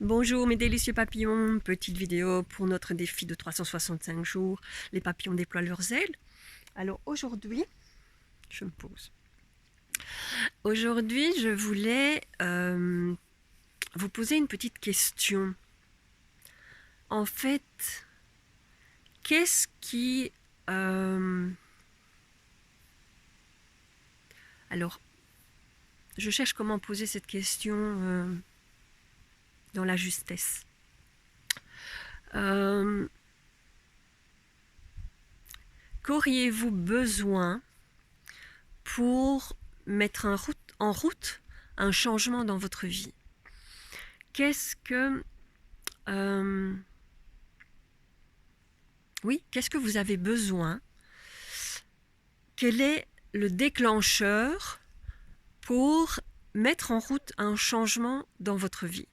Bonjour mes délicieux papillons, petite vidéo pour notre défi de 365 jours. Les papillons déploient leurs ailes. Alors aujourd'hui, je me pose. Aujourd'hui, je voulais vous poser une petite question. En fait, qu'est-ce qui... Alors, je cherche comment poser cette question dans la justesse. Qu'auriez-vous besoin pour mettre en route un changement dans votre vie? Qu'est-ce que qu'est-ce que vous avez besoin? Quel est le déclencheur pour mettre en route un changement dans votre vie?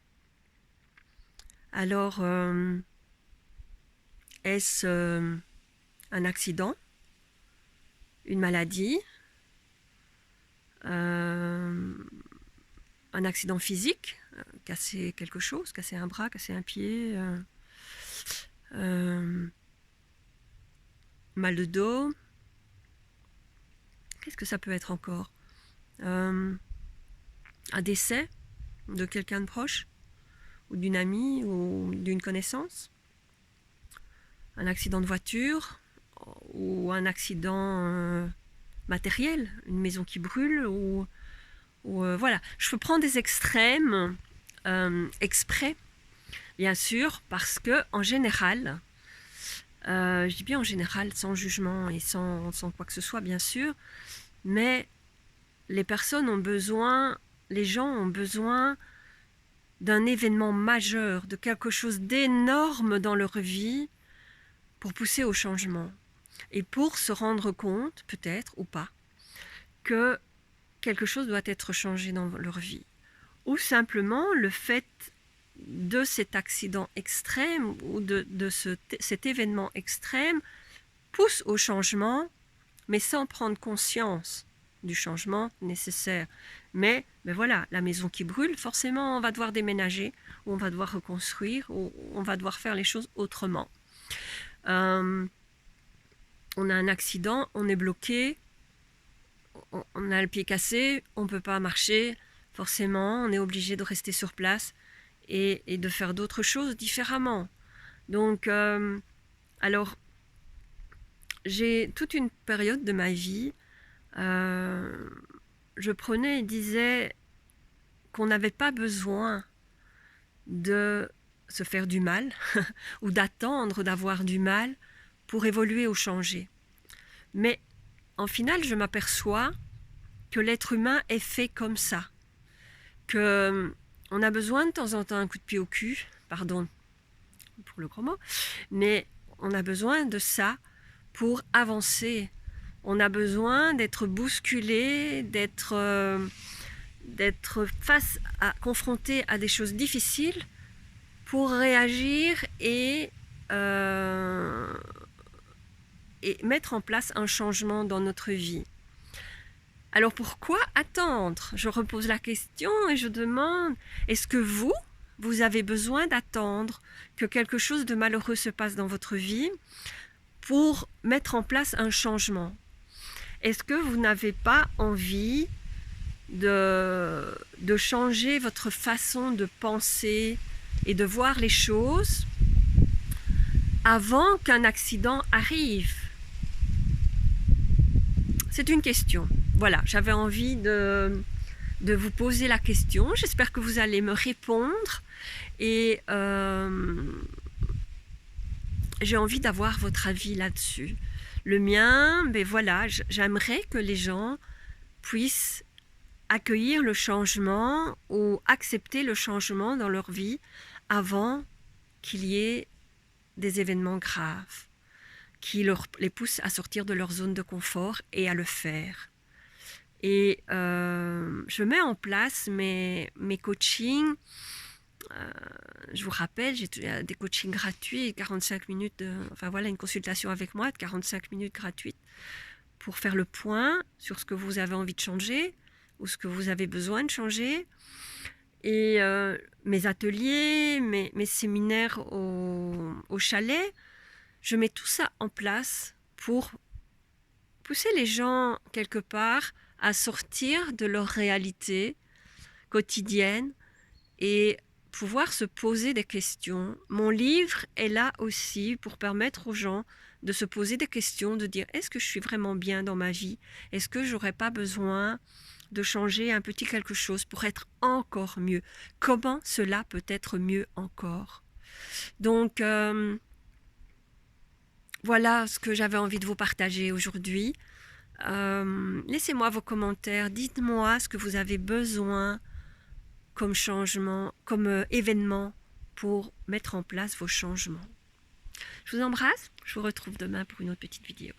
Alors, est-ce un accident, une maladie, un accident physique, casser quelque chose, casser un bras, casser un pied, mal de dos? Qu'est-ce que ça peut être encore? Un décès de quelqu'un de proche, ou d'une amie, ou d'une connaissance? Un accident de voiture, ou un accident matériel, une maison qui brûle, ou voilà. Je peux prendre des extrêmes exprès, bien sûr, parce que en général, je dis bien en général, sans jugement et sans quoi que ce soit, bien sûr, mais les personnes ont besoin, les gens ont besoin d'un événement majeur, de quelque chose d'énorme dans leur vie pour pousser au changement et pour se rendre compte, peut-être ou pas, que quelque chose doit être changé dans leur vie. Ou simplement le fait de cet accident extrême ou de cet événement extrême pousse au changement, mais sans prendre conscience du changement nécessaire. Mais voilà, la maison qui brûle, forcément on va devoir déménager, ou on va devoir reconstruire, ou on va devoir faire les choses autrement. On a un accident, on est bloqué, on a le pied cassé, on ne peut pas marcher, forcément on est obligé de rester sur place et de faire d'autres choses différemment. Donc, alors, j'ai toute une période de ma vie, je prenais et disais qu'on n'avait pas besoin de se faire du mal ou d'attendre d'avoir du mal pour évoluer ou changer. Mais en final, je m'aperçois que l'être humain est fait comme ça, qu'on a besoin de temps en temps un coup de pied au cul, pardon pour le gros mot, mais on a besoin de ça pour avancer. On a besoin d'être bousculé, d'être confronté à des choses difficiles pour réagir et mettre en place un changement dans notre vie. Alors pourquoi attendre? Je repose la question et je demande, est-ce que vous avez besoin d'attendre que quelque chose de malheureux se passe dans votre vie pour mettre en place un changement? Est-ce que vous n'avez pas envie de changer votre façon de penser et de voir les choses avant qu'un accident arrive? C'est une question. Voilà, j'avais envie de vous poser la question. J'espère que vous allez me répondre et j'ai envie d'avoir votre avis là-dessus. Le mien, ben voilà, j'aimerais que les gens puissent accueillir le changement ou accepter le changement dans leur vie avant qu'il y ait des événements graves qui les poussent à sortir de leur zone de confort et à le faire. Et je mets en place mes coachings. Je vous rappelle, j'ai des coachings gratuits, 45 minutes, une consultation avec moi de 45 minutes gratuite pour faire le point sur ce que vous avez envie de changer ou ce que vous avez besoin de changer. Et mes ateliers, mes séminaires au chalet, je mets tout ça en place pour pousser les gens quelque part à sortir de leur réalité quotidienne et pouvoir se poser des questions. Mon livre est là aussi pour permettre aux gens de se poser des questions, de dire est-ce que je suis vraiment bien dans ma vie? Est-ce que j'aurais pas besoin de changer un petit quelque chose pour être encore mieux? Comment cela peut être mieux encore? Donc voilà ce que j'avais envie de vous partager aujourd'hui. Laissez-moi vos commentaires, dites-moi ce que vous avez besoin comme changement, comme événement pour mettre en place vos changements. Je vous embrasse, je vous retrouve demain pour une autre petite vidéo.